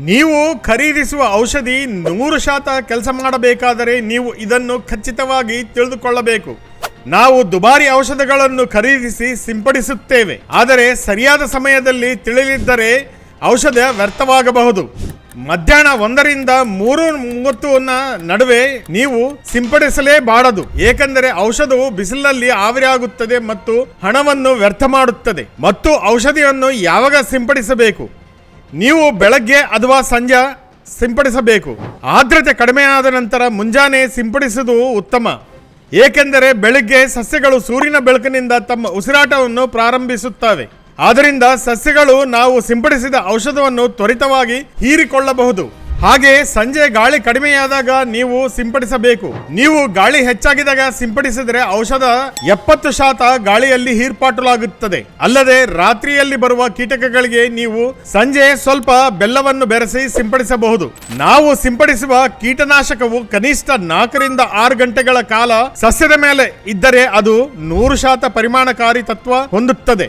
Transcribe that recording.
ನೀವು ಖರೀದಿಸುವ ಔಷಧಿ 100% ಕೆಲಸ ಮಾಡಬೇಕಾದರೆ ನೀವು ಇದನ್ನು ಖಚಿತವಾಗಿ ತಿಳಿದುಕೊಳ್ಳಬೇಕು. ನಾವು ದುಬಾರಿ ಔಷಧಗಳನ್ನು ಖರೀದಿಸಿ ಸಿಂಪಡಿಸುತ್ತೇವೆ, ಆದರೆ ಸರಿಯಾದ ಸಮಯದಲ್ಲಿ ತಿಳಿಯದಿದ್ದರೆ ಔಷಧ ವ್ಯರ್ಥವಾಗಬಹುದು. ಮಧ್ಯಾಹ್ನ 1ರಿಂದ 3:30 ನಡುವೆ ನೀವು ಸಿಂಪಡಿಸಲೇಬಾರದು, ಏಕೆಂದರೆ ಔಷಧವು ಬಿಸಿಲಿನಲ್ಲಿ ಆವಿಯಾಗುತ್ತದೆ ಮತ್ತು ಹಣವನ್ನು ವ್ಯರ್ಥ ಮಾಡುತ್ತದೆ. ಮತ್ತು ಔಷಧಿಯನ್ನು ಯಾವಾಗ ಸಿಂಪಡಿಸಬೇಕು? ನೀವು ಬೆಳಗ್ಗೆ ಅಥವಾ ಸಂಜೆ ಸಿಂಪಡಿಸಬೇಕು. ಆರ್ದ್ರತೆ ಕಡಿಮೆಯಾದ ನಂತರ ಮುಂಜಾನೆ ಸಿಂಪಡಿಸುವುದು ಉತ್ತಮ, ಏಕೆಂದರೆ ಬೆಳಗ್ಗೆ ಸಸ್ಯಗಳು ಸೂರ್ಯನ ಬೆಳಕಿನಿಂದ ತಮ್ಮ ಉಸಿರಾಟವನ್ನು ಪ್ರಾರಂಭಿಸುತ್ತವೆ. ಆದ್ದರಿಂದ ಸಸ್ಯಗಳು ನಾವು ಸಿಂಪಡಿಸಿದ ಔಷಧವನ್ನು ತ್ವರಿತವಾಗಿ ಹೀರಿಕೊಳ್ಳಬಹುದು. ಹಾಗೆ ಸಂಜೆ ಗಾಳಿ ಕಡಿಮೆಯಾದಾಗ ನೀವು ಸಿಂಪಡಿಸಬೇಕು. ನೀವು ಗಾಳಿ ಹೆಚ್ಚಾಗಿದಾಗ ಸಿಂಪಡಿಸಿದರೆ ಔಷಧ 70% ಗಾಳಿಯಲ್ಲಿ ಹೀರ್ಪಾಟಲಾಗುತ್ತದೆ. ಅಲ್ಲದೆ ರಾತ್ರಿಯಲ್ಲಿ ಬರುವ ಕೀಟಕಗಳಿಗೆ ನೀವು ಸಂಜೆ ಸ್ವಲ್ಪ ಬೆಲ್ಲವನ್ನು ಬೆರೆಸಿ ಸಿಂಪಡಿಸಬಹುದು. ನಾವು ಸಿಂಪಡಿಸುವ ಕೀಟನಾಶಕವು ಕನಿಷ್ಠ 4ರಿಂದ 6 ಗಂಟೆಗಳ ಕಾಲ ಸಸ್ಯದ ಮೇಲೆ ಇದ್ದರೆ ಅದು 100% ಪರಿಣಾಮಕಾರಿ ತತ್ವ ಹೊಂದುತ್ತದೆ.